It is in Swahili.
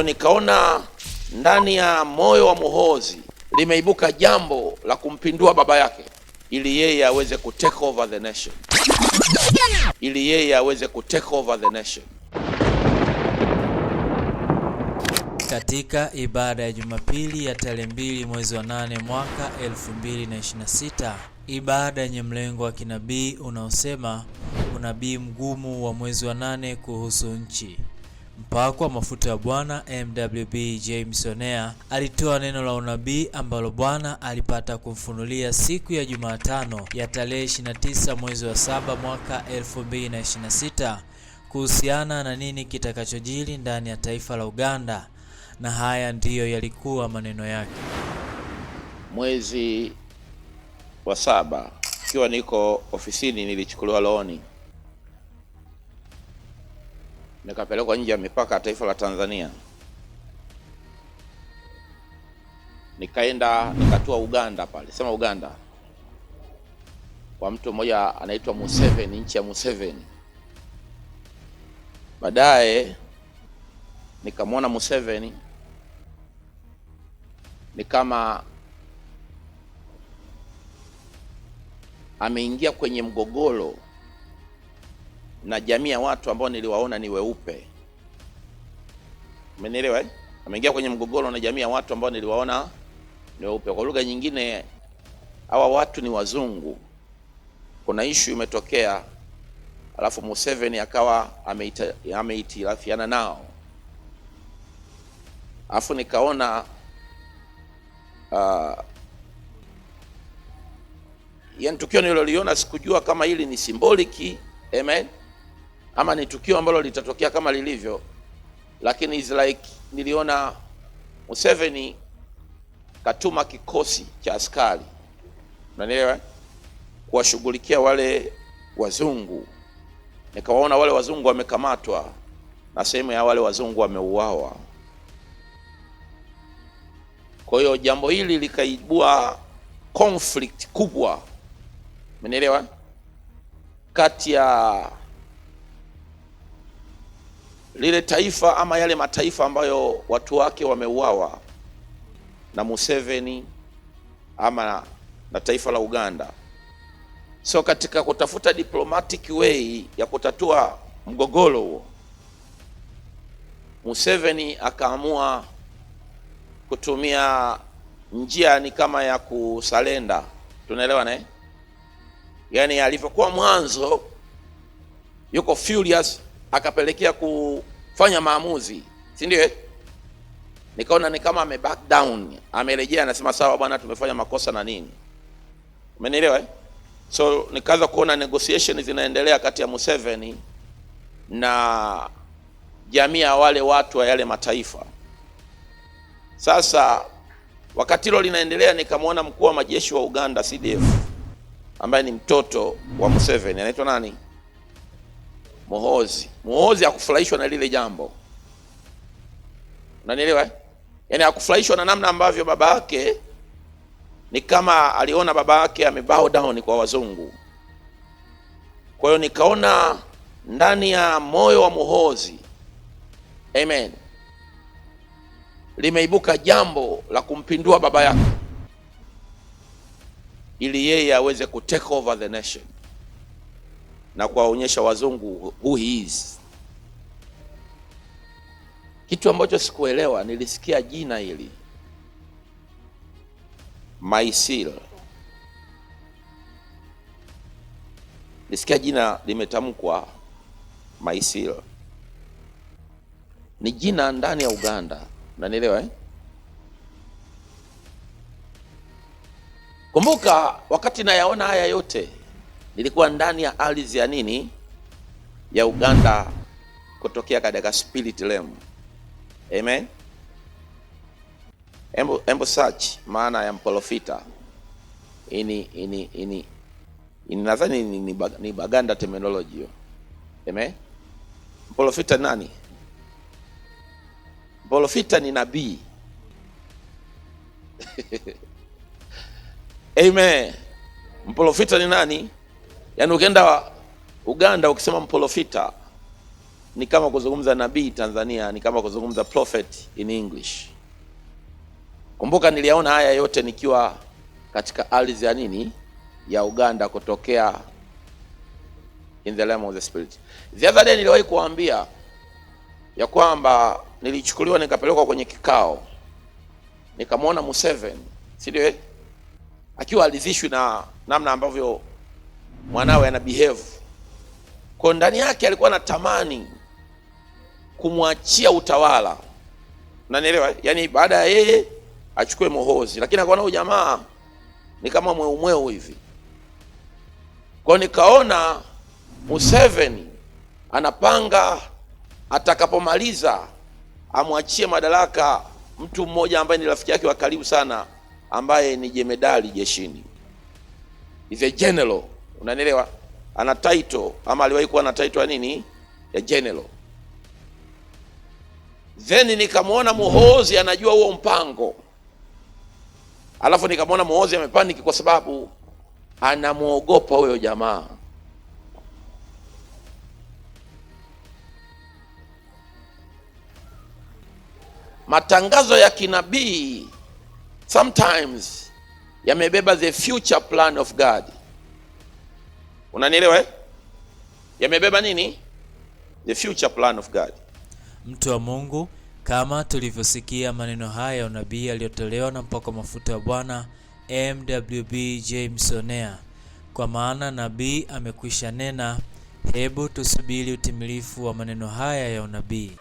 Nikaona ndani ya moyo wa Muhoozi limeibuka jambo la kumpindua baba yake ili yeye aweze ku take over the nation, ili yeye aweze ku take over the nation. Katika ibada ya Jumapili ya tarehe 2 mwezi wa 8 mwaka 2026, ibada yenye mlengo wa kinabii unaosema unabii mgumu wa mwezi wa 8 kuhusu nchi. Mpako wa mafuta ya Bwana MWB James Onea alitoa neno la unabii ambalo Bwana alipata kumfunulia siku ya Jumatano ya tarehe 29 mwezi wa 7 mwaka 2026 kuhusiana na nini kitakachojiri ndani ya taifa la Uganda, na haya ndiyo yalikuwa maneno yake. Mwezi wa 7 ikiwa niko ofisini, nilichukuliwa loani nikapelekwa nje ya mipaka ya taifa la Tanzania, nikaenda nikatua Uganda pale, sema Uganda, kwa mtu mmoja anaitwa Museveni, nchi ya Museveni. Baadaye nikamwona Museveni ni kama ameingia kwenye mgogoro na jamii ya watu ambao niliwaona ni weupe. Umenielewa eh? Ameingia kwenye mgogoro na jamii ya watu ambao niliwaona ni weupe. Kwa lugha nyingine, hawa watu ni wazungu. Kuna issue imetokea, alafu Museveni akawa ameitirafiana nao. Alafu nikaona yani tukio nililoliona sikujua kama hili ni symboliki, amen, ama ni tukio ambalo litatokea kama lilivyo, lakini is like niliona Museveni katuma kikosi cha askari, unanielewa, kuwashughulikia wale wazungu. Nikawaona wale wazungu wamekamatwa na sehemu ya wale wazungu wameuawa. Kwa hiyo jambo hili likaibua conflict kubwa, umenielewa, kati ya lile taifa ama yale mataifa ambayo watu wake wameuawa na Museveni ama na taifa la Uganda. So katika kutafuta diplomatic way ya kutatua mgogoro huo, Museveni akaamua kutumia njia ni kama ya kusalenda, tunaelewa naye. Yani alivyokuwa mwanzo yuko furious, akapelekea kufanya maamuzi, si ndio? Nikaona ni kama ame back down, amerejea, anasema sawa bwana, tumefanya makosa na nini, umenielewa eh? So nikaanza kuona negotiations zinaendelea kati ya Museveni na jamii ya wale watu wa yale mataifa. Sasa wakati hilo linaendelea, nikamwona mkuu wa majeshi wa Uganda CDF, ambaye ni mtoto wa Museveni, anaitwa nani, Muhoozi. Muhoozi hakufurahishwa na lile jambo, unanielewa eh? Yani hakufurahishwa na namna ambavyo baba yake, ni kama aliona baba yake amebow down kwa wazungu. Kwa hiyo nikaona ndani ya moyo wa Muhoozi, amen, limeibuka jambo la kumpindua baba yake ili yeye aweze ku take over the nation na kuwaonyesha wazungu who he is. Kitu ambacho sikuelewa, nilisikia jina hili Maisil, nilisikia jina limetamkwa Maisil, ni jina ndani ya Uganda, unanielewa eh? Kumbuka wakati nayaona haya yote nilikuwa ndani ya ardhi ya nini, ya Uganda, kutokea katika spirit realm, amen. Embo search maana ya mprofita, nadhani ni Baganda terminology, amen. Mprofita nani? Mprofita ni nabii amen. Mprofita ni nani? Yaani ukienda Uganda ukisema mprofita, ni kama kuzungumza nabii Tanzania, ni kama kuzungumza prophet in English. Kumbuka niliyaona haya yote nikiwa katika ardhi ya nini, ya Uganda, kutokea in the realm of the spirit. The other day niliwahi kuambia ya kwamba nilichukuliwa nikapelekwa kwenye kikao, nikamwona Museveni, si ndio, akiwa alizishwi na namna ambavyo mwanawe ana behave. Kwa ndani yake alikuwa anatamani kumwachia utawala, unanielewa? Yaani baada ya yeye achukue Muhoozi, lakini akaona huyu jamaa ni kama mweu hivi. Kwa nikaona Museveni anapanga atakapomaliza amwachie madaraka mtu mmoja ambaye ni rafiki yake wa karibu sana, ambaye ni jemedali jeshini, is a general, unanielewa? Ana title, ama aliwahi kuwa na title ya nini, ya general. Then nikamwona Muhoozi anajua huo mpango, alafu nikamwona Muhoozi amepaniki kwa sababu anamuogopa huyo jamaa. Matangazo ya kinabii sometimes yamebeba the future plan of God. Unanielewa? Yamebeba nini? The future plan of God. Mtu wa Mungu, kama tulivyosikia maneno haya ya unabii yaliyotolewa na mpako mafuta wa Bwana MWB James Onea, kwa maana nabii amekwisha nena. Hebu tusubiri utimilifu wa maneno haya ya unabii.